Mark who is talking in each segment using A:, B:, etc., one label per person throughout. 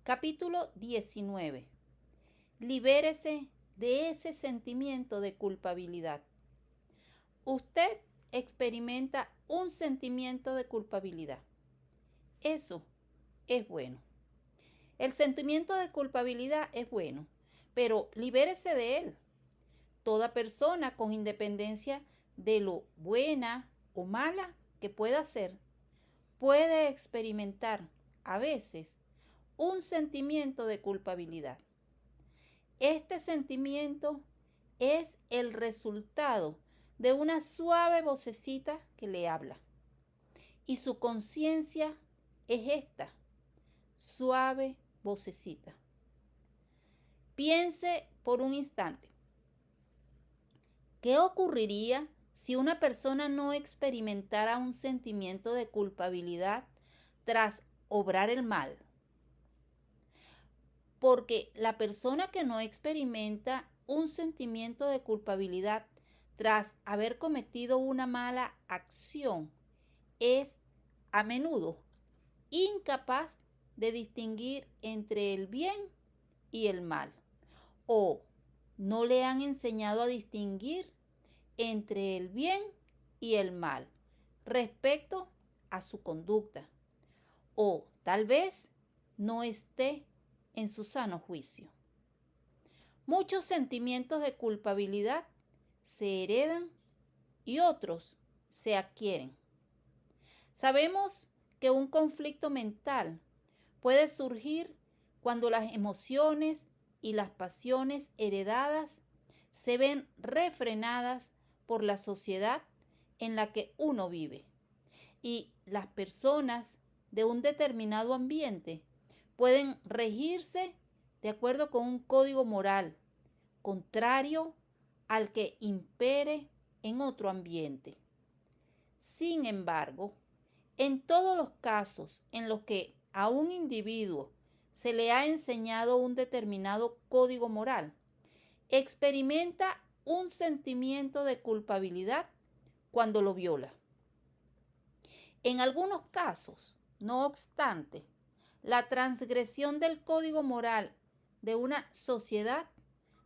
A: Capítulo 19. Libérese de ese sentimiento de culpabilidad. Usted experimenta un sentimiento de culpabilidad. Eso es bueno. El sentimiento de culpabilidad es bueno, pero libérese de él. Toda persona, con independencia de lo buena o mala que pueda ser, puede experimentar a veces un sentimiento de culpabilidad. Este sentimiento es el resultado de una suave vocecita que le habla. Y su conciencia es esta suave vocecita. Piense por un instante. ¿Qué ocurriría si una persona no experimentara un sentimiento de culpabilidad tras obrar el mal? Porque la persona que no experimenta un sentimiento de culpabilidad tras haber cometido una mala acción es a menudo incapaz de distinguir entre el bien y el mal, o no le han enseñado a distinguir entre el bien y el mal respecto a su conducta, o tal vez no esté en su sano juicio. Muchos sentimientos de culpabilidad se heredan y otros se adquieren. Sabemos que un conflicto mental puede surgir cuando las emociones y las pasiones heredadas se ven refrenadas por la sociedad en la que uno vive, y las personas de un determinado ambiente pueden regirse de acuerdo con un código moral contrario al que impere en otro ambiente. Sin embargo, en todos los casos en los que a un individuo se le ha enseñado un determinado código moral, experimenta un sentimiento de culpabilidad cuando lo viola. En algunos casos, no obstante, la transgresión del código moral de una sociedad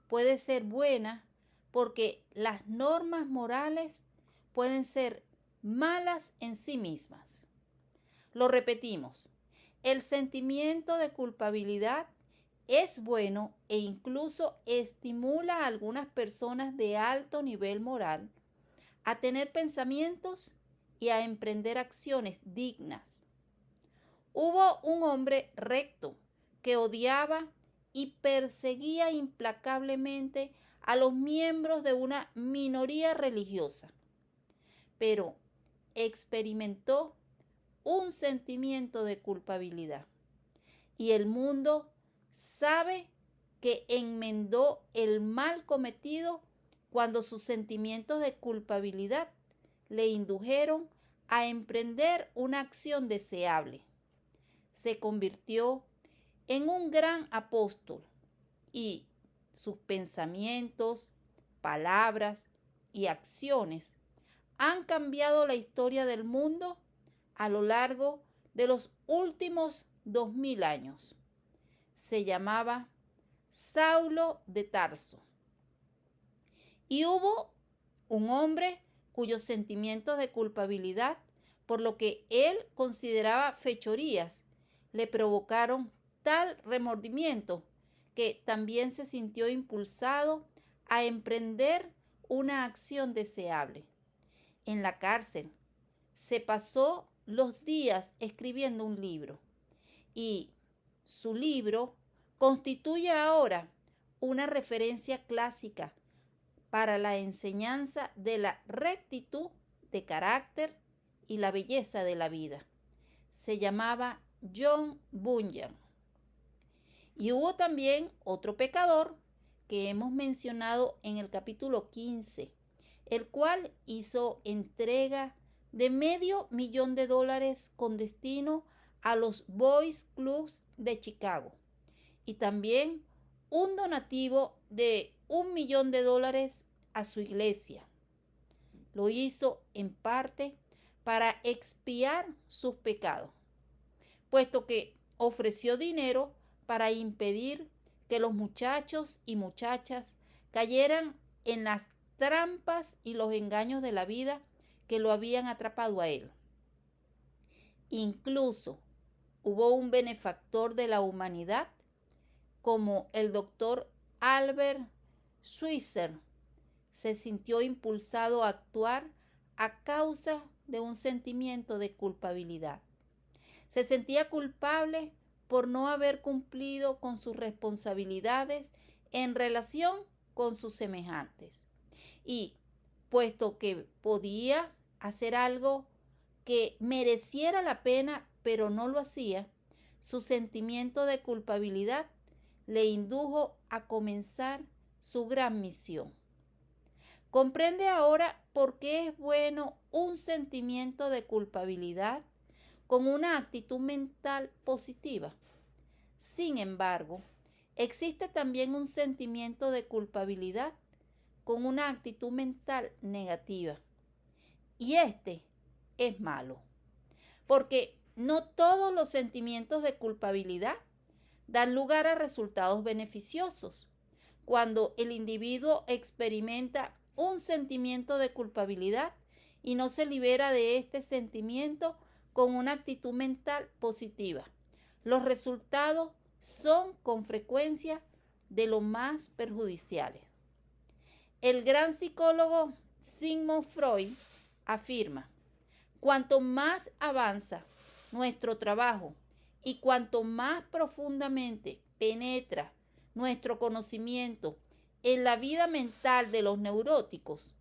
A: puede ser buena porque las normas morales pueden ser malas en sí mismas. Lo repetimos, el sentimiento de culpabilidad es bueno e incluso estimula a algunas personas de alto nivel moral a tener pensamientos y a emprender acciones dignas. Hubo un hombre recto que odiaba y perseguía implacablemente a los miembros de una minoría religiosa, pero experimentó un sentimiento de culpabilidad. Y el mundo sabe que enmendó el mal cometido cuando sus sentimientos de culpabilidad le indujeron a emprender una acción deseable. Se convirtió en un gran apóstol y sus pensamientos, palabras y acciones han cambiado la historia del mundo a lo largo de los últimos 2000 años. Se llamaba Saulo de Tarso. Y hubo un hombre cuyos sentimientos de culpabilidad por lo que él consideraba fechorías le provocaron tal remordimiento que también se sintió impulsado a emprender una acción deseable. En la cárcel se pasó los días escribiendo un libro, y su libro constituye ahora una referencia clásica para la enseñanza de la rectitud de carácter y la belleza de la vida. Se llamaba John Bunyan. Y hubo también otro pecador que hemos mencionado en el capítulo 15, el cual hizo entrega de $500,000 con destino a los Boys Clubs de Chicago, y también un donativo de $1,000,000 a su iglesia. Lo hizo en parte para expiar sus pecados, puesto que ofreció dinero para impedir que los muchachos y muchachas cayeran en las trampas y los engaños de la vida que lo habían atrapado a él. Incluso hubo un benefactor de la humanidad como el doctor Albert Schweitzer. Se sintió impulsado a actuar a causa de un sentimiento de culpabilidad. Se sentía culpable por no haber cumplido con sus responsabilidades en relación con sus semejantes. Y puesto que podía hacer algo que mereciera la pena, pero no lo hacía, su sentimiento de culpabilidad le indujo a comenzar su gran misión. ¿Comprende ahora por qué es bueno un sentimiento de culpabilidad con una actitud mental positiva? Sin embargo, existe también un sentimiento de culpabilidad con una actitud mental negativa. Y este es malo, porque no todos los sentimientos de culpabilidad dan lugar a resultados beneficiosos. Cuando el individuo experimenta un sentimiento de culpabilidad y no se libera de este sentimiento con una actitud mental positiva, los resultados son con frecuencia de lo más perjudiciales. El gran psicólogo Sigmund Freud afirma: cuanto más avanza nuestro trabajo y cuanto más profundamente penetra nuestro conocimiento en la vida mental de los neuróticos,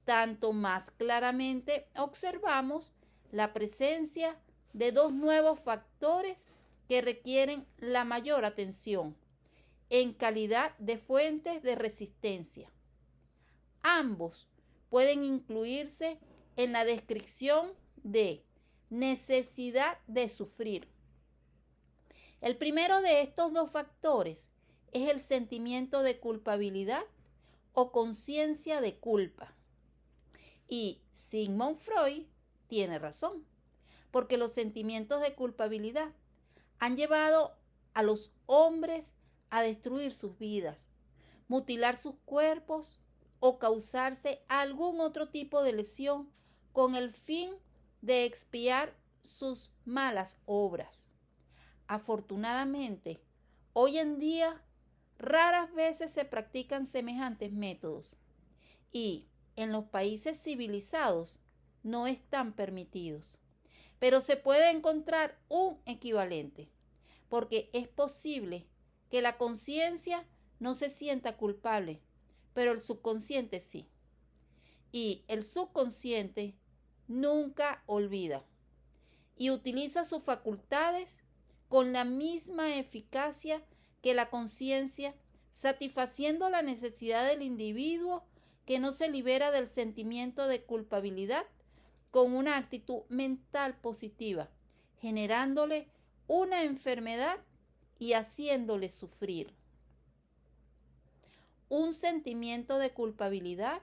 A: tanto más claramente observamos la presencia de dos nuevos factores que requieren la mayor atención en calidad de fuentes de resistencia. Ambos pueden incluirse en la descripción de necesidad de sufrir. El primero de estos dos factores es el sentimiento de culpabilidad o conciencia de culpa. Y Sigmund Freud tiene razón, porque los sentimientos de culpabilidad han llevado a los hombres a destruir sus vidas, mutilar sus cuerpos o causarse algún otro tipo de lesión con el fin de expiar sus malas obras. Afortunadamente, hoy en día raras veces se practican semejantes métodos y en los países civilizados no están permitidos. Pero se puede encontrar un equivalente, porque es posible que la conciencia no se sienta culpable, pero el subconsciente sí. Y el subconsciente nunca olvida y utiliza sus facultades con la misma eficacia que la conciencia, satisfaciendo la necesidad del individuo que no se libera del sentimiento de culpabilidad con una actitud mental positiva, generándole una enfermedad y haciéndole sufrir. Un sentimiento de culpabilidad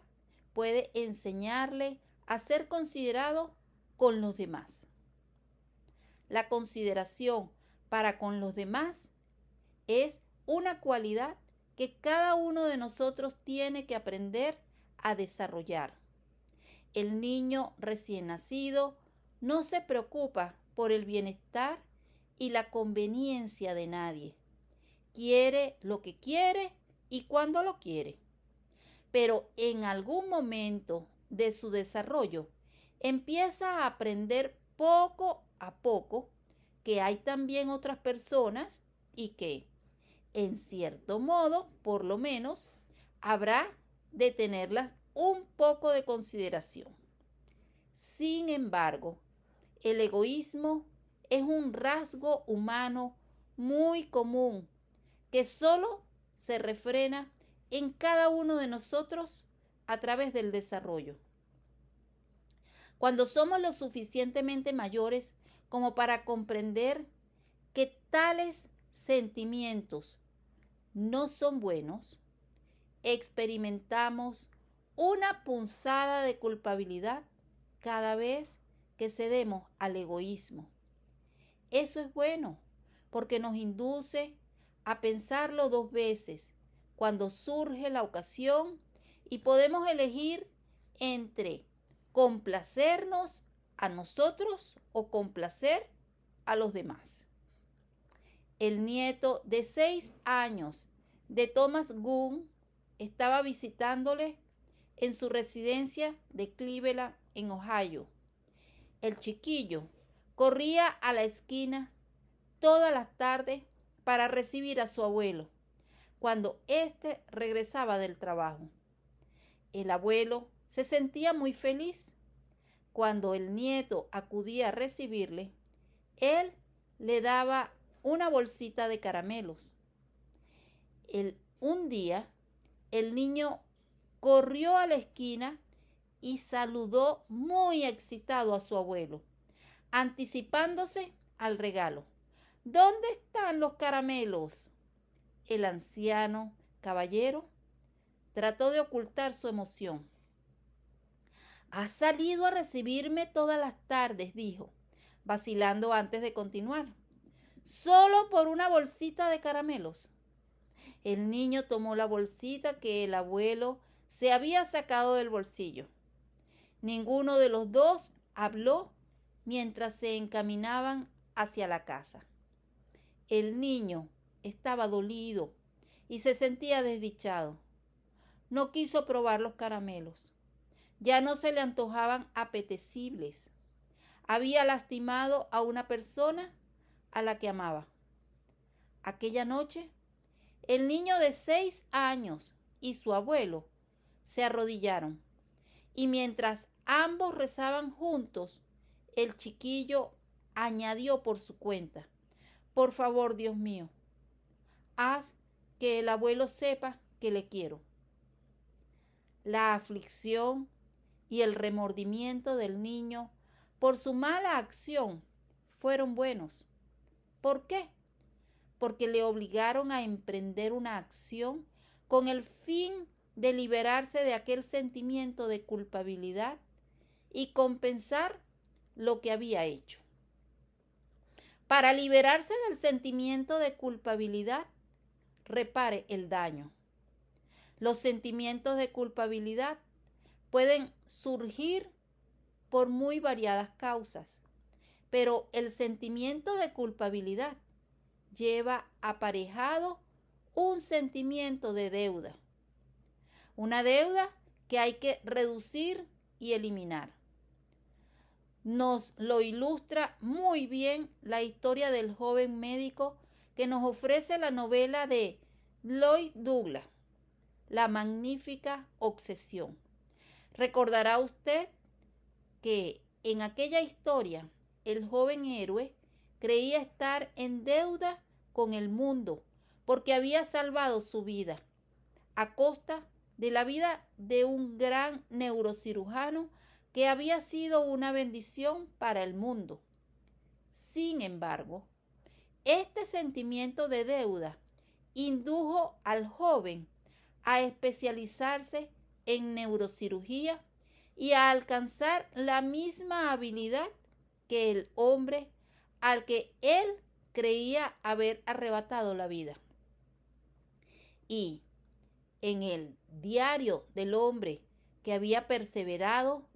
A: puede enseñarle a ser considerado con los demás. La consideración para con los demás es una cualidad que cada uno de nosotros tiene que aprender a desarrollar. El niño recién nacido no se preocupa por el bienestar y la conveniencia de nadie. Quiere lo que quiere y cuando lo quiere. Pero en algún momento de su desarrollo empieza a aprender poco a poco que hay también otras personas y que, en cierto modo, por lo menos, habrá de tenerlas un poco de consideración. Sin embargo, el egoísmo es un rasgo humano muy común que solo se refrena en cada uno de nosotros a través del desarrollo. Cuando somos lo suficientemente mayores como para comprender que tales sentimientos no son buenos, experimentamos una punzada de culpabilidad cada vez que cedemos al egoísmo. Eso es bueno porque nos induce a pensarlo 2 veces cuando surge la ocasión y podemos elegir entre complacernos a nosotros o complacer a los demás. El nieto de 6 años de Thomas Gunn estaba visitándole en su residencia de Cleveland, en Ohio. El chiquillo corría a la esquina todas las tardes para recibir a su abuelo cuando éste regresaba del trabajo. El abuelo se sentía muy feliz. Cuando el nieto acudía a recibirle, él le daba una bolsita de caramelos. Un día, el niño corrió a la esquina y saludó muy excitado a su abuelo, anticipándose al regalo. ¿Dónde están los caramelos? El anciano caballero trató de ocultar su emoción. «Has salido a recibirme todas las tardes», dijo, vacilando antes de continuar. «¿Solo por una bolsita de caramelos?» El niño tomó la bolsita que el abuelo se había sacado del bolsillo. Ninguno de los dos habló mientras se encaminaban hacia la casa. El niño estaba dolido y se sentía desdichado. No quiso probar los caramelos. Ya no se le antojaban apetecibles. Había lastimado a una persona a la que amaba. Aquella noche, el niño de 6 años y su abuelo se arrodillaron, y mientras ambos rezaban juntos, el chiquillo añadió por su cuenta: «Por favor, Dios mío, haz que el abuelo sepa que le quiero». La aflicción y el remordimiento del niño por su mala acción fueron buenos. ¿Por qué? Porque le obligaron a emprender una acción con el fin de liberarse de aquel sentimiento de culpabilidad y compensar lo que había hecho. Para liberarse del sentimiento de culpabilidad, repare el daño. Los sentimientos de culpabilidad pueden surgir por muy variadas causas, pero el sentimiento de culpabilidad lleva aparejado un sentimiento de deuda. Una deuda que hay que reducir y eliminar. Nos lo ilustra muy bien la historia del joven médico que nos ofrece la novela de Lloyd Douglas, La magnífica obsesión. Recordará usted que en aquella historia el joven héroe creía estar en deuda con el mundo porque había salvado su vida a costa de la vida de un gran neurocirujano que había sido una bendición para el mundo. Sin embargo, este sentimiento de deuda indujo al joven a especializarse en neurocirugía y a alcanzar la misma habilidad que el hombre al que él creía haber arrebatado la vida. Y en el diario del hombre que había perseverado,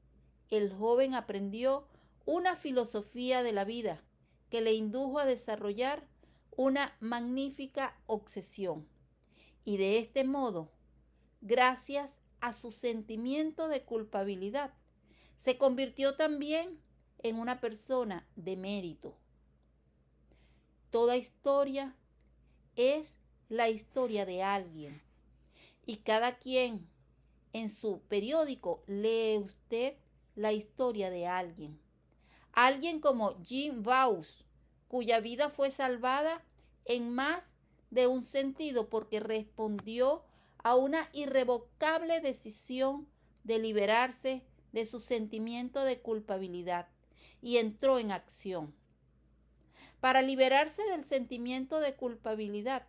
A: el joven aprendió una filosofía de la vida que le indujo a desarrollar una magnífica obsesión. Y de este modo, gracias a su sentimiento de culpabilidad, se convirtió también en una persona de mérito. Toda historia es la historia de alguien, y cada quien en su periódico lee usted la historia de alguien. Alguien como Jim Bowes, cuya vida fue salvada en más de un sentido porque respondió a una irrevocable decisión de liberarse de su sentimiento de culpabilidad y entró en acción. Para liberarse del sentimiento de culpabilidad,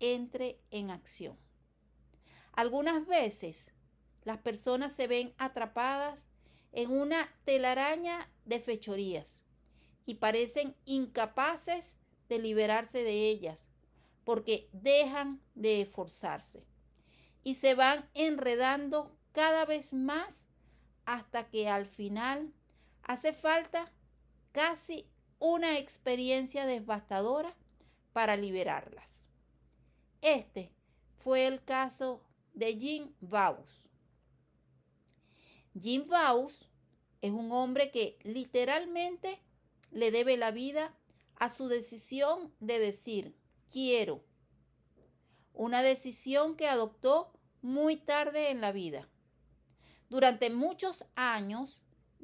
A: entre en acción. Algunas veces las personas se ven atrapadas en una telaraña de fechorías y parecen incapaces de liberarse de ellas, porque dejan de esforzarse y se van enredando cada vez más hasta que al final hace falta casi una experiencia devastadora para liberarlas. Este fue el caso de Jim Bausch. Jim Bausch es un hombre que literalmente le debe la vida a su decisión de decir quiero. Una decisión que adoptó muy tarde en la vida. Durante muchos años,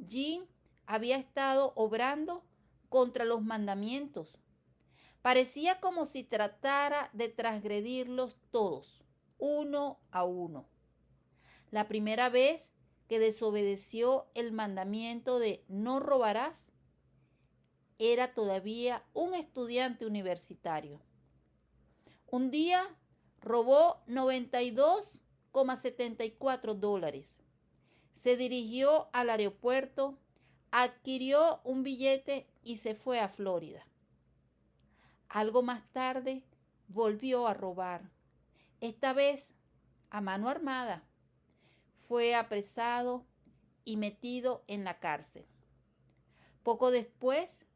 A: Jim había estado obrando contra los mandamientos. Parecía como si tratara de transgredirlos todos, uno a uno. La primera vez que desobedeció el mandamiento de no robarás, era todavía un estudiante universitario. Un día robó $92,74. Se dirigió al aeropuerto, adquirió un billete y se fue a Florida. Algo más tarde volvió a robar, esta vez a mano armada. Fue apresado y metido en la cárcel. Poco después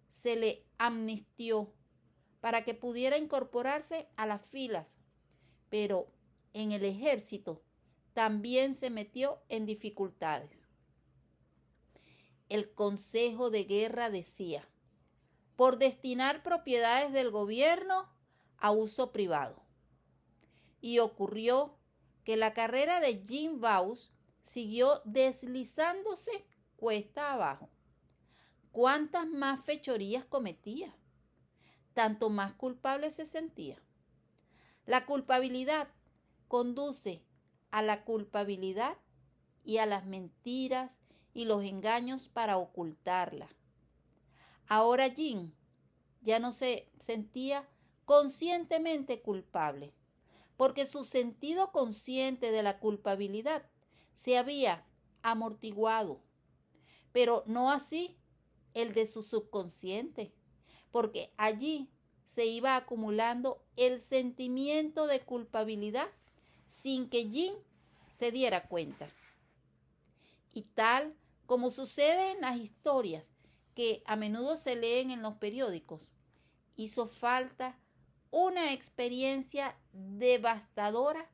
A: se le amnistió para que pudiera incorporarse a las filas, pero en el ejército también se metió en dificultades. El Consejo de Guerra decía, por destinar propiedades del gobierno a uso privado. Y ocurrió que la carrera de Jim Bausch siguió deslizándose cuesta abajo. ¿Cuántas más fechorías cometía? Tanto más culpable se sentía. La culpabilidad conduce a la culpabilidad y a las mentiras y los engaños para ocultarla. Ahora Jim ya no se sentía conscientemente culpable, porque su sentido consciente de la culpabilidad se había amortiguado, pero no así el de su subconsciente, porque allí se iba acumulando el sentimiento de culpabilidad sin que Jim se diera cuenta. Y tal como sucede en las historias que a menudo se leen en los periódicos, hizo falta una experiencia devastadora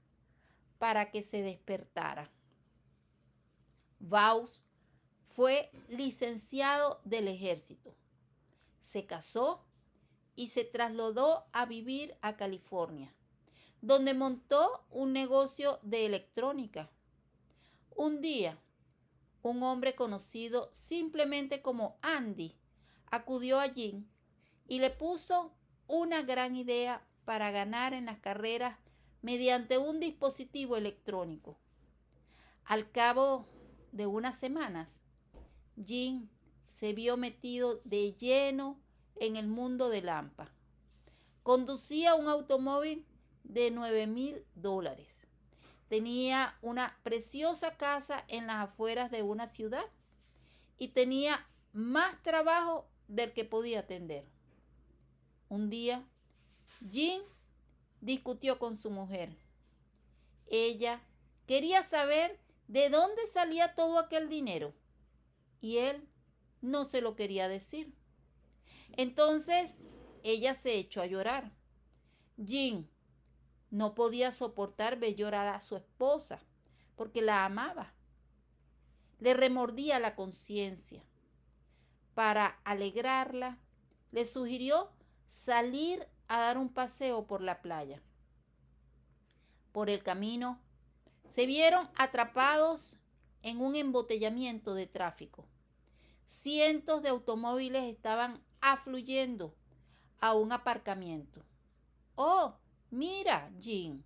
A: para que se despertara. Bausch fue licenciado del ejército, se casó y se trasladó a vivir a California, donde montó un negocio de electrónica. Un día, un hombre conocido simplemente como Andy acudió a Jim y le puso una gran idea para ganar en las carreras mediante un dispositivo electrónico. Al cabo de unas semanas, Jim se vio metido de lleno en el mundo del AMPA. Conducía un automóvil de $9,000. Tenía una preciosa casa en las afueras de una ciudad y tenía más trabajo del que podía atender. Un día, Jim discutió con su mujer. Ella quería saber de dónde salía todo aquel dinero y él no se lo quería decir. Entonces, ella se echó a llorar. Jim no podía soportar ver llorar a su esposa porque la amaba. Le remordía la conciencia. Para alegrarla, le sugirió salir a dar un paseo por la playa. Por el camino, se vieron atrapados en un embotellamiento de tráfico. Cientos de automóviles estaban afluyendo a un aparcamiento. «Oh, mira, Jim»,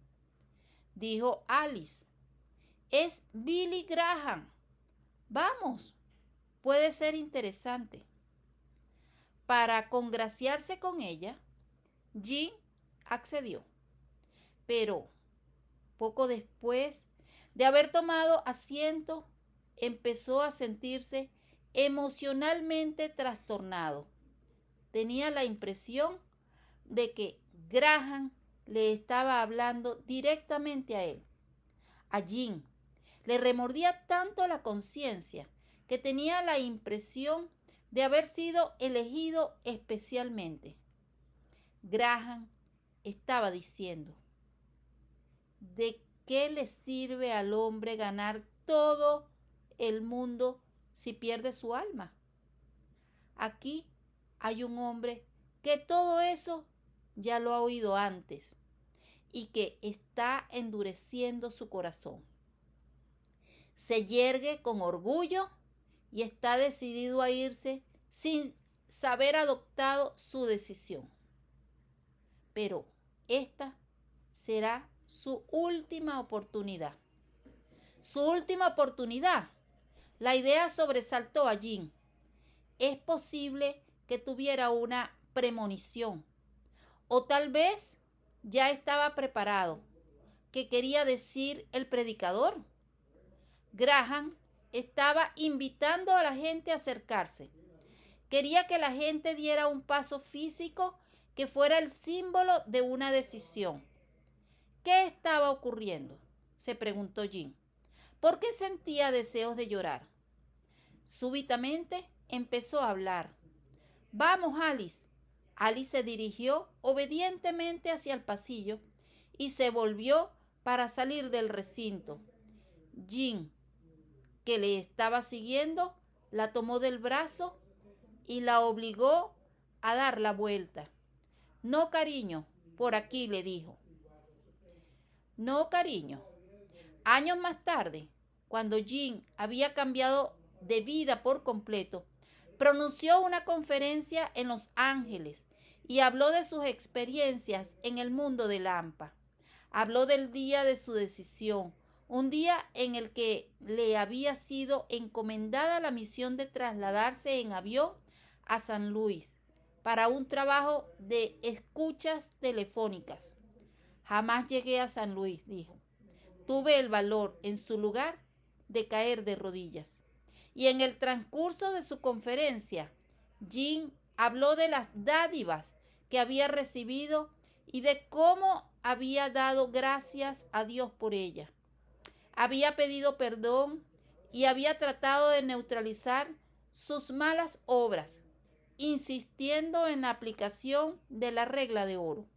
A: dijo Alice, «es Billy Graham. Vamos, puede ser interesante». Para congraciarse con ella, Jim accedió. Pero poco después de haber tomado asiento, empezó a sentirse emocionalmente trastornado. Tenía la impresión de que Graham le estaba hablando directamente a él. A Jim le remordía tanto la conciencia que tenía la impresión de haber sido elegido especialmente. Graham estaba diciendo: ¿de qué le sirve al hombre ganar todo el mundo si pierde su alma? Aquí hay un hombre que todo eso ya lo ha oído antes y que está endureciendo su corazón. Se yergue con orgullo y está decidido a irse sin haber adoptado su decisión. Pero esta será su última oportunidad. Su última oportunidad. La idea sobresaltó a Jim. Es posible que tuviera una premonición, o tal vez ya estaba preparado. ¿Qué quería decir el predicador? Graham estaba invitando a la gente a acercarse. Quería que la gente diera un paso físico que fuera el símbolo de una decisión. ¿Qué estaba ocurriendo?, se preguntó Jim. ¿Por qué sentía deseos de llorar? Súbitamente empezó a hablar. Vamos, Alice. Alice se dirigió obedientemente hacia el pasillo y se volvió para salir del recinto. Jim, que le estaba siguiendo, la tomó del brazo y la obligó a dar la vuelta. No, cariño, por aquí, le dijo. No, cariño. Años más tarde, cuando Jim había cambiado de vida por completo, pronunció una conferencia en Los Ángeles y habló de sus experiencias en el mundo del AMPA. Habló del día de su decisión, un día en el que le había sido encomendada la misión de trasladarse en avión a San Luis para un trabajo de escuchas telefónicas. Jamás llegué a San Luis, dijo. Tuve el valor, en su lugar, de caer de rodillas. Y en el transcurso de su conferencia, Jim habló de las dádivas que había recibido y de cómo había dado gracias a Dios por ellas. Había pedido perdón y había tratado de neutralizar sus malas obras, insistiendo en la aplicación de la regla de oro.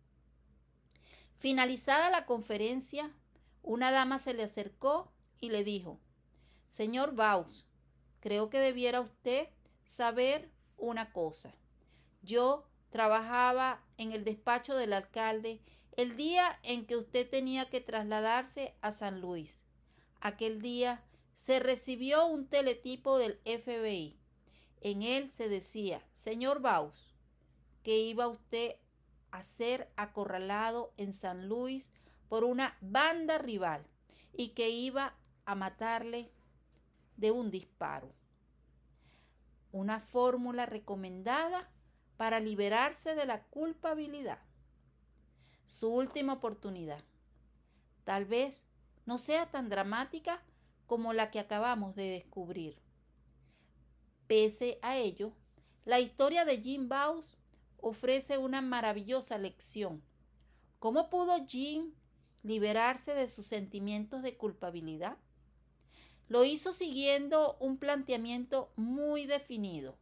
A: Finalizada la conferencia, una dama se le acercó y le dijo: Señor Baus, creo que debiera usted saber una cosa. Yo trabajaba en el despacho del alcalde el día en que usted tenía que trasladarse a San Luis. Aquel día se recibió un teletipo del FBI. En él se decía: Señor Baus, que iba usted a ser acorralado en San Luis por una banda rival y que iba a matarle de un disparo. Una fórmula recomendada para liberarse de la culpabilidad. Su última oportunidad. Tal vez no sea tan dramática como la que acabamos de descubrir. Pese a ello, la historia de Jim Baus ofrece una maravillosa lección. ¿Cómo pudo Jim liberarse de sus sentimientos de culpabilidad? Lo hizo siguiendo un planteamiento muy definido.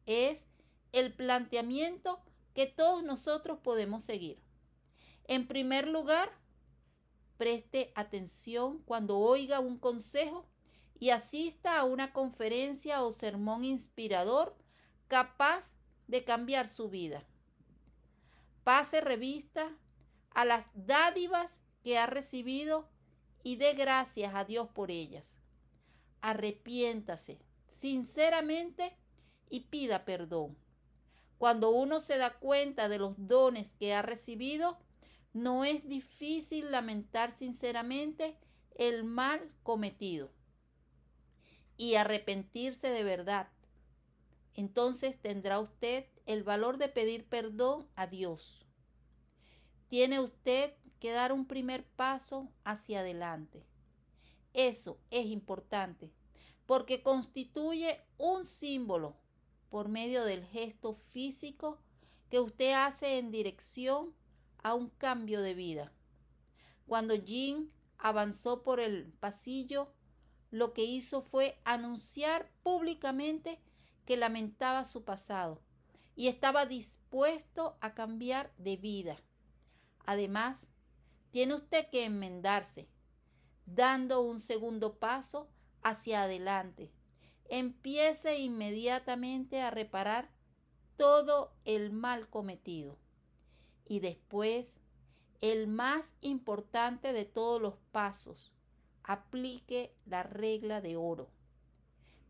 A: Es el planteamiento que todos nosotros podemos seguir. En primer lugar, preste atención cuando oiga un consejo y asista a una conferencia o sermón inspirador capaz de cambiar su vida. Pase revista a las dádivas que ha recibido y dé gracias a Dios por ellas. Arrepiéntase sinceramente y pida perdón. Cuando uno se da cuenta de los dones que ha recibido, no es difícil lamentar sinceramente el mal cometido y arrepentirse de verdad. Entonces tendrá usted el valor de pedir perdón a Dios. Tiene usted que dar un primer paso hacia adelante. Eso es importante porque constituye un símbolo por medio del gesto físico que usted hace en dirección a un cambio de vida. Cuando Jean avanzó por el pasillo, lo que hizo fue anunciar públicamente que lamentaba su pasado y estaba dispuesto a cambiar de vida. Además, tiene usted que enmendarse, dando un segundo paso hacia adelante. Empiece inmediatamente a reparar todo el mal cometido. Y después, el más importante de todos los pasos, aplique la regla de oro.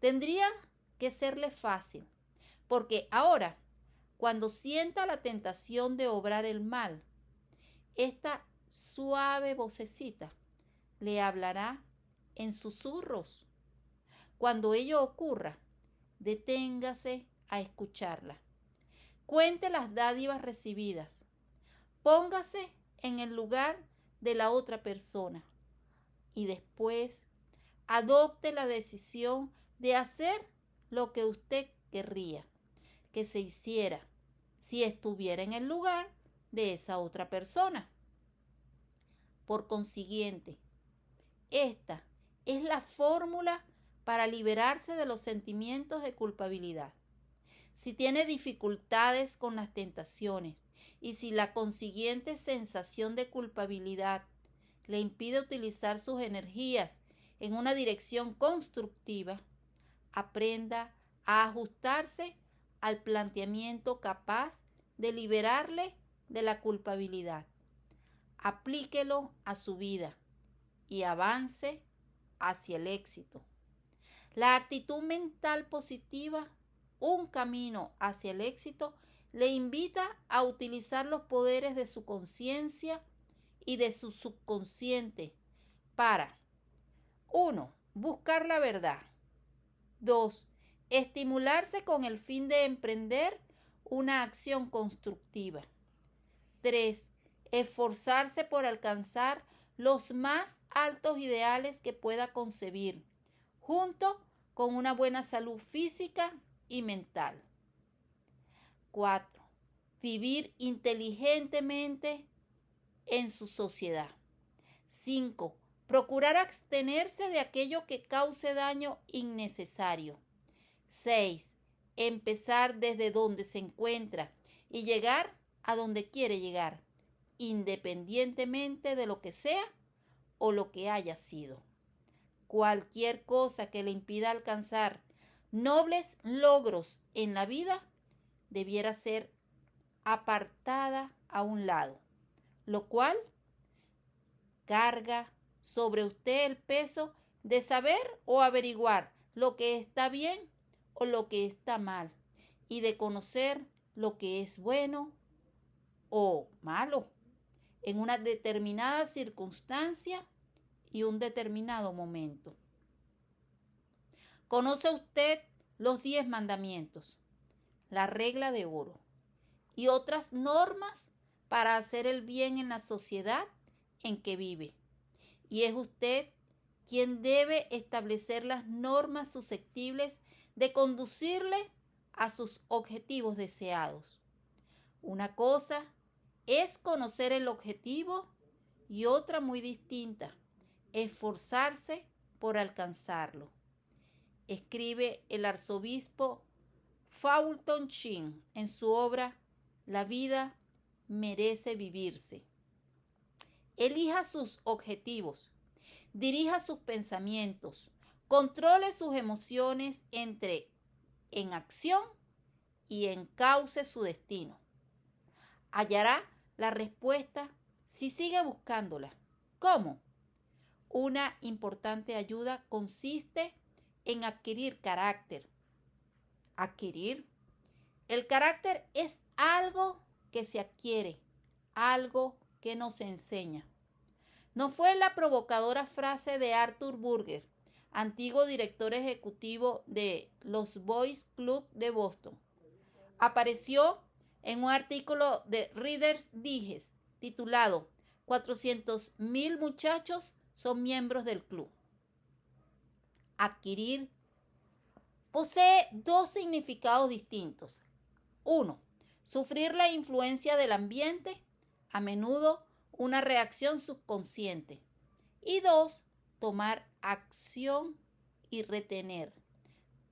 A: Tendría que serle fácil, porque ahora, cuando sienta la tentación de obrar el mal, esta suave vocecita le hablará en susurros. Cuando ello ocurra, deténgase a escucharla. Cuente las dádivas recibidas. Póngase en el lugar de la otra persona y después adopte la decisión de hacer lo que usted querría que se hiciera si estuviera en el lugar de esa otra persona. Por consiguiente, esta es la fórmula para liberarse de los sentimientos de culpabilidad. Si tiene dificultades con las tentaciones y si la consiguiente sensación de culpabilidad le impide utilizar sus energías en una dirección constructiva, aprenda a ajustarse al planteamiento capaz de liberarle de la culpabilidad. Aplíquelo a su vida y avance hacia el éxito. La actitud mental positiva, un camino hacia el éxito, le invita a utilizar los poderes de su conciencia y de su subconsciente para 1. Buscar la verdad. 2. Estimularse con el fin de emprender una acción constructiva. 3. Esforzarse por alcanzar los más altos ideales que pueda concebir, junto con una buena salud física y mental. 4. Vivir inteligentemente en su sociedad. 5. Procurar abstenerse de aquello que cause daño innecesario. 6. Empezar desde donde se encuentra y llegar a donde quiere llegar, independientemente de lo que sea o lo que haya sido. Cualquier cosa que le impida alcanzar nobles logros en la vida debiera ser apartada a un lado, lo cual carga sobre usted el peso de saber o averiguar lo que está bien o lo que está mal y de conocer lo que es bueno o malo en una determinada circunstancia y un determinado momento. ¿Conoce usted los 10 mandamientos, la regla de oro y otras normas para hacer el bien en la sociedad en que vive? Y es usted quien debe establecer las normas susceptibles de conducirle a sus objetivos deseados. Una cosa es conocer el objetivo y otra muy distinta, esforzarse por alcanzarlo. Escribe el arzobispo Fulton Sheen en su obra La vida merece vivirse. Elija sus objetivos, dirija sus pensamientos, controle sus emociones, entre en acción y encauce su destino. Hallará la respuesta si sigue buscándola. ¿Cómo? Una importante ayuda consiste en adquirir carácter. Adquirir. El carácter es algo que se adquiere, algo que no se enseña. ¿No fue la provocadora frase de Arthur Burger, antiguo director ejecutivo de los Boys Club de Boston? Apareció en un artículo de Reader's Digest titulado 400,000 muchachos son miembros del club. Adquirir posee dos significados distintos. 1. Sufrir la influencia del ambiente, a menudo una reacción subconsciente. Y 2, tomar acción y retener.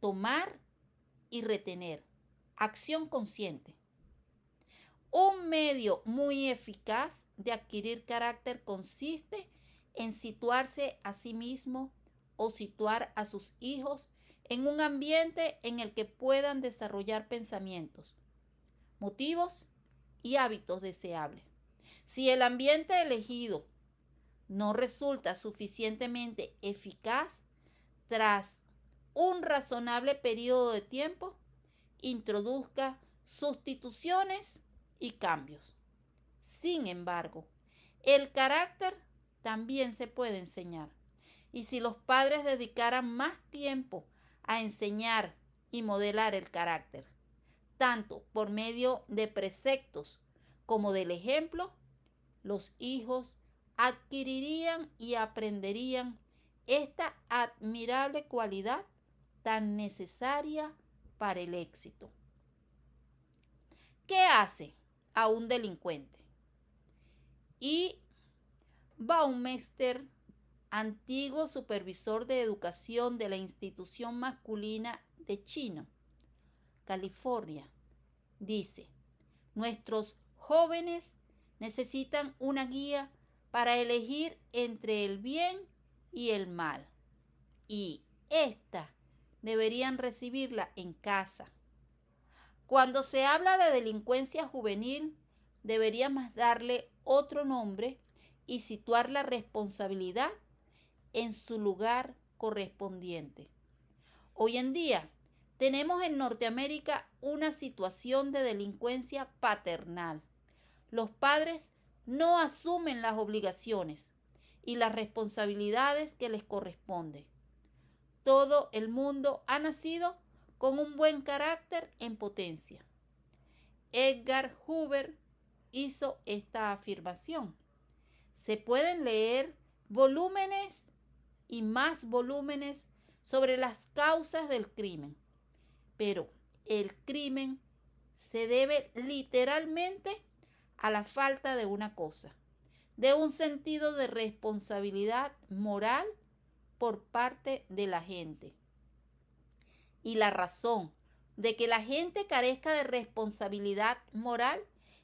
A: Tomar y retener. Acción consciente. Un medio muy eficaz de adquirir carácter consiste en situarse a sí mismo o situar a sus hijos en un ambiente en el que puedan desarrollar pensamientos, motivos y hábitos deseables. Si el ambiente elegido no resulta suficientemente eficaz, tras un razonable periodo de tiempo, introduzca sustituciones y cambios. Sin embargo, el carácter también se puede enseñar. Y si los padres dedicaran más tiempo a enseñar y modelar el carácter, tanto por medio de preceptos como del ejemplo, los hijos adquirirían y aprenderían esta admirable cualidad tan necesaria para el éxito. ¿Qué hace a un delincuente? Y Baumeister, antiguo supervisor de educación de la institución masculina de Chino, California, dice: nuestros jóvenes necesitan una guía para elegir entre el bien y el mal, y esta deberían recibirla en casa. Cuando se habla de delincuencia juvenil, deberíamos darle otro nombre y situar la responsabilidad en su lugar correspondiente. Hoy en día tenemos en Norteamérica una situación de delincuencia paternal. Los padres no asumen las obligaciones y las responsabilidades que les corresponden. Todo el mundo ha nacido con un buen carácter en potencia. Edgar Hoover hizo esta afirmación. Se pueden leer volúmenes y más volúmenes sobre las causas del crimen, pero el crimen se debe literalmente a la falta de una cosa, de un sentido de responsabilidad moral por parte de la gente. Y la razón de que la gente carezca de responsabilidad moral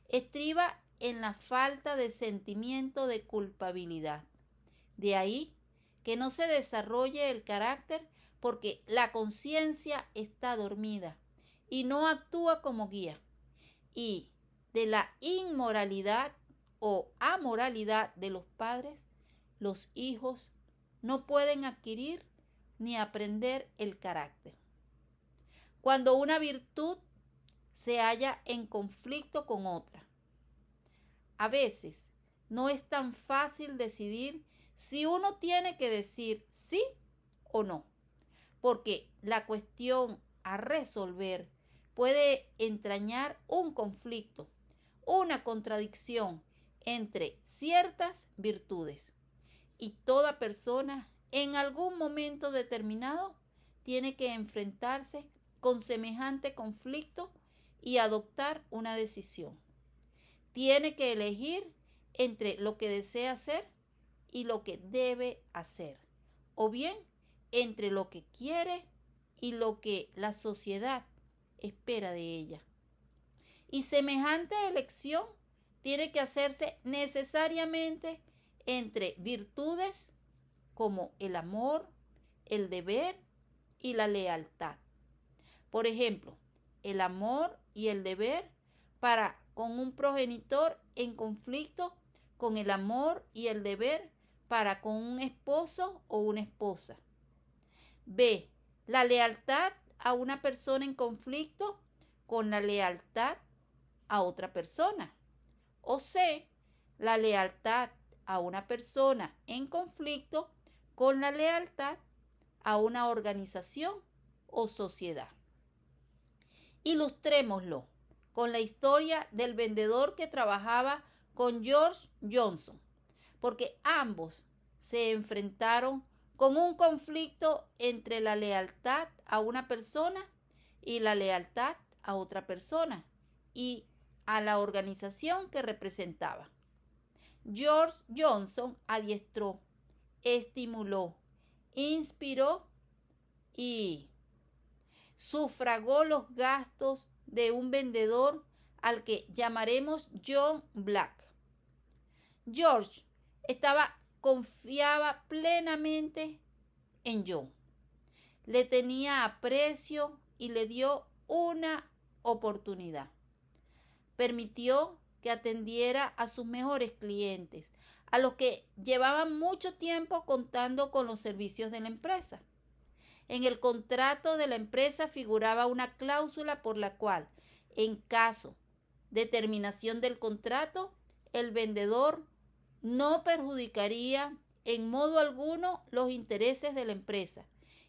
A: estriba en la falta de sentimiento de culpabilidad. De ahí que no se desarrolle el carácter porque la conciencia está dormida y no actúa como guía. Y de la inmoralidad o amoralidad de los padres, los hijos no pueden adquirir ni aprender el carácter. Cuando una virtud se halla en conflicto con otra, a veces no es tan fácil decidir si uno tiene que decir sí o no, porque la cuestión a resolver puede entrañar un conflicto, una contradicción entre ciertas virtudes. Y toda persona en algún momento determinado tiene que enfrentarse con semejante conflicto y adoptar una decisión. Tiene que elegir entre lo que desea hacer y lo que debe hacer, o bien entre lo que quiere y lo que la sociedad espera de ella. Y semejante elección tiene que hacerse necesariamente entre virtudes como el amor, el deber y la lealtad. Por ejemplo, el amor y el deber para con un progenitor en conflicto con el amor y el deber para con un esposo o una esposa. B. La lealtad a una persona en conflicto con la lealtad a otra persona. O C. La lealtad a una persona en conflicto con la lealtad a una organización o sociedad. Ilustrémoslo con la historia del vendedor que trabajaba con George Johnson, porque ambos se enfrentaron con un conflicto entre la lealtad a una persona y la lealtad a otra persona, y a la organización que representaba. George Johnson adiestró, estimuló, inspiró y sufragó los gastos de un vendedor al que llamaremos John Black. George confiaba plenamente en John. Le tenía aprecio y le dio una oportunidad. Permitió que atendiera a sus mejores clientes, a los que llevaban mucho tiempo contando con los servicios de la empresa. En el contrato de la empresa figuraba una cláusula por la cual, en caso de terminación del contrato, el vendedor no perjudicaría en modo alguno los intereses de la empresa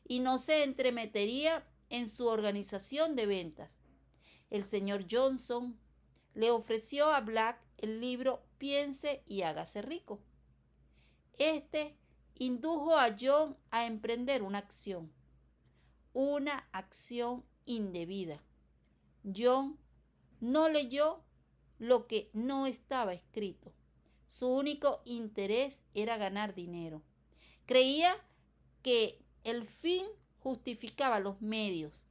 A: y no se entremetería en su organización de ventas. El señor Johnson le ofreció a Black el libro Piense y hágase rico. Este indujo a John a emprender una acción indebida. John no leyó lo que no estaba escrito. Su único interés era ganar dinero. Creía que el fin justificaba los medios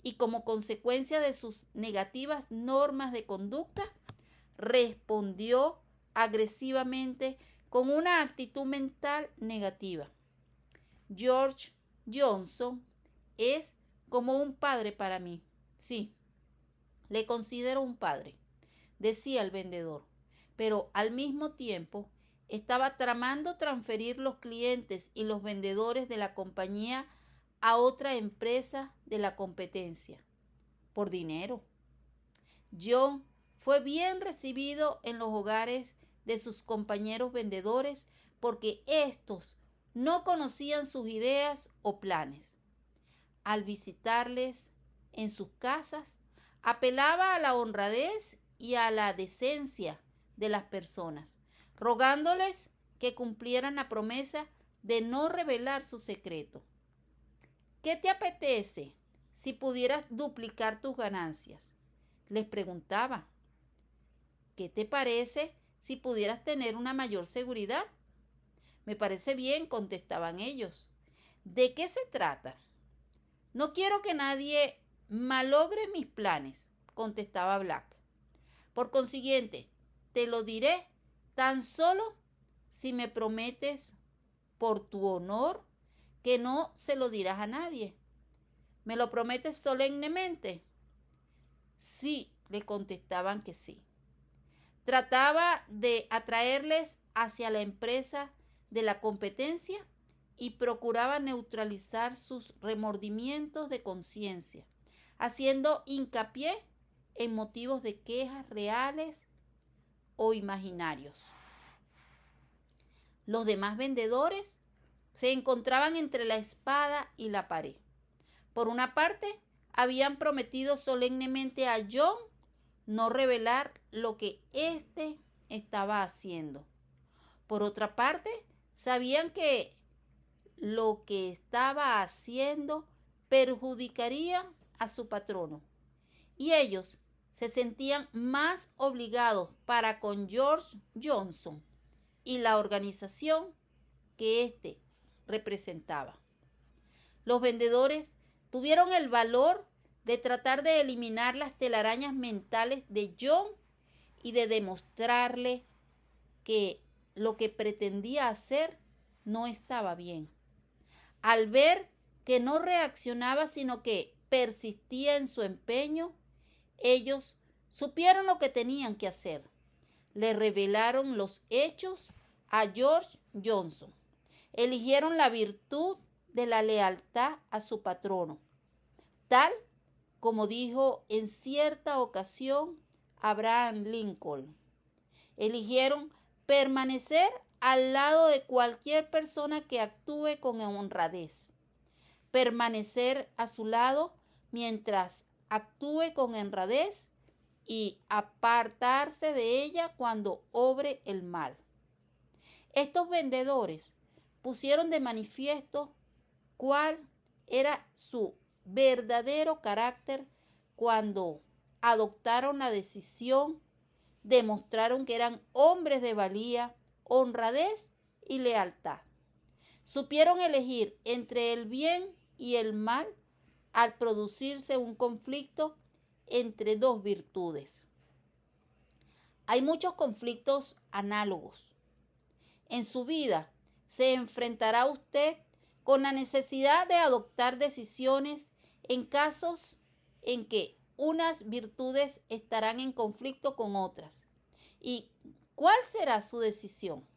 A: y como consecuencia de sus negativas normas de conducta, respondió agresivamente con una actitud mental negativa. George Johnson es como un padre para mí. Sí, le considero un padre, decía el vendedor, pero al mismo tiempo estaba tramando transferir los clientes y los vendedores de la compañía a otra empresa de la competencia, por dinero. John fue bien recibido en los hogares de sus compañeros vendedores porque éstos no conocían sus ideas o planes. Al visitarles en sus casas, apelaba a la honradez y a la decencia de las personas, rogándoles que cumplieran la promesa de no revelar su secreto. ¿Qué te apetece si pudieras duplicar tus ganancias?, les preguntaba. ¿Qué te parece si pudieras tener una mayor seguridad? Me parece bien, contestaban ellos. ¿De qué se trata? No quiero que nadie malogre mis planes, contestaba Black. Por consiguiente, te lo diré tan solo si me prometes por tu honor que no se lo dirás a nadie. ¿Me lo prometes solemnemente? Sí, le contestaban que sí. Trataba de atraerles hacia la empresa de la competencia y procuraba neutralizar sus remordimientos de conciencia, haciendo hincapié en motivos de quejas reales o imaginarios. Los demás vendedores se encontraban entre la espada y la pared. Por una parte, habían prometido solemnemente a John no revelar lo que éste estaba haciendo. Por otra parte, sabían que lo que estaba haciendo perjudicaría a su patrono, y ellos se sentían más obligados para con George Johnson y la organización que éste representaba. Los vendedores tuvieron el valor de tratar de eliminar las telarañas mentales de John y de demostrarle que lo que pretendía hacer no estaba bien. Al ver que no reaccionaba, sino que persistía en su empeño, ellos supieron lo que tenían que hacer. Le revelaron los hechos a George Johnson. Eligieron la virtud de la lealtad a su patrono, tal como dijo en cierta ocasión Abraham Lincoln. Eligieron permanecer al lado de cualquier persona que actúe con honradez. Permanecer a su lado mientras actúe con honradez y apartarse de ella cuando obre el mal. Estos vendedores pusieron de manifiesto cuál era su verdadero carácter cuando adoptaron la decisión demostraron que eran hombres de valía, honradez y lealtad. Supieron elegir entre el bien y el mal al producirse un conflicto entre dos virtudes. Hay muchos conflictos análogos. En su vida se enfrentará usted con la necesidad de adoptar decisiones en casos en que unas virtudes estarán en conflicto con otras. ¿Y cuál será su decisión?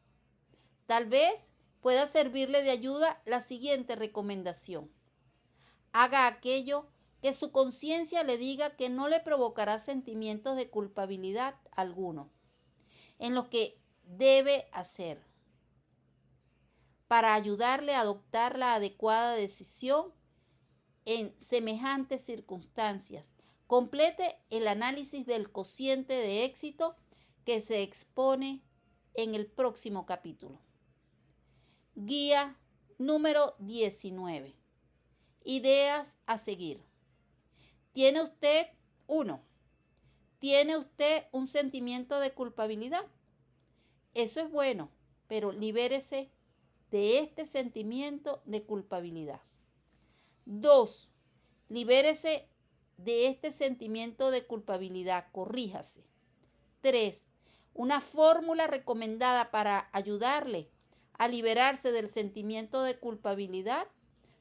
A: Tal vez pueda servirle de ayuda la siguiente recomendación. Haga aquello que su conciencia le diga que no le provocará sentimientos de culpabilidad alguno en lo que debe hacer, para ayudarle a adoptar la adecuada decisión en semejantes circunstancias. Complete el análisis del cociente de éxito que se expone en el próximo capítulo. Guía número 19. Ideas a seguir. ¿Tiene usted un sentimiento de culpabilidad? Eso es bueno, pero libérese de este sentimiento de culpabilidad. 2. Libérese de este sentimiento de culpabilidad, corríjase. 3. Una fórmula recomendada para ayudarle a liberarse del sentimiento de culpabilidad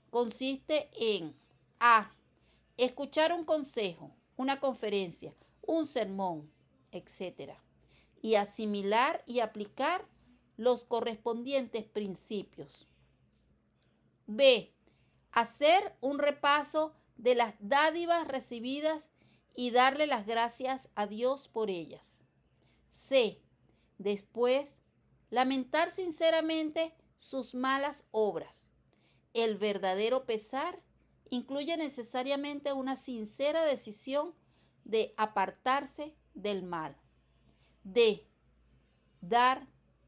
A: consiste en A. Escuchar un consejo, una conferencia, un sermón, etc. y asimilar y aplicar los correspondientes principios. B. Hacer un repaso de las dádivas recibidas y darle las gracias a Dios por ellas. C. Después, lamentar sinceramente sus malas obras. El verdadero pesar incluye necesariamente una sincera decisión de apartarse del mal. D. Dar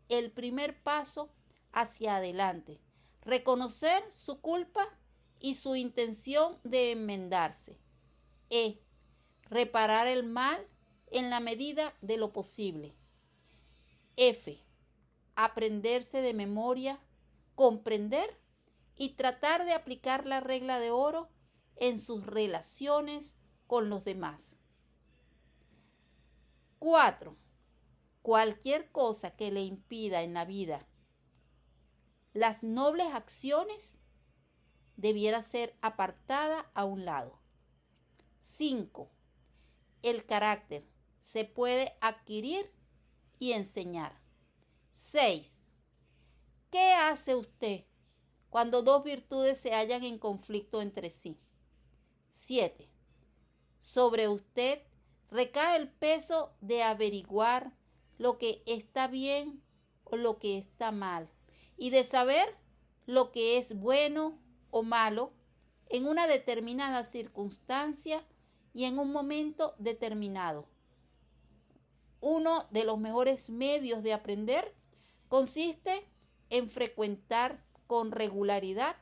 A: el primer paso hacia adelante. Reconocer su culpa y su intención de enmendarse. E. Reparar el mal en la medida de lo posible. F. Aprenderse de memoria, comprender y tratar de aplicar la regla de oro en sus relaciones con los demás. 4. Cualquier cosa que le impida en la vida las nobles acciones debiera ser apartada a un lado. 5. El carácter se puede adquirir y enseñar. 6. ¿Qué hace usted cuando dos virtudes se hallan en conflicto entre sí? 7. Sobre usted recae el peso de averiguar lo que está bien o lo que está mal y de saber lo que es bueno o malo en una determinada circunstancia y en un momento determinado. Uno de los mejores medios de aprender consiste en frecuentar con regularidad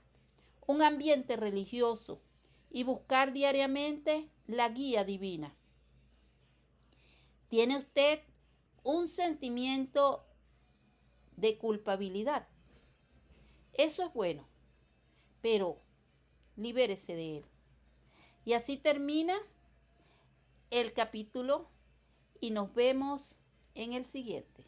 A: un ambiente religioso y buscar diariamente la guía divina. ¿Tiene usted un sentimiento de culpabilidad? Eso es bueno, pero libérese de él. Y así termina el capítulo y nos vemos en el siguiente.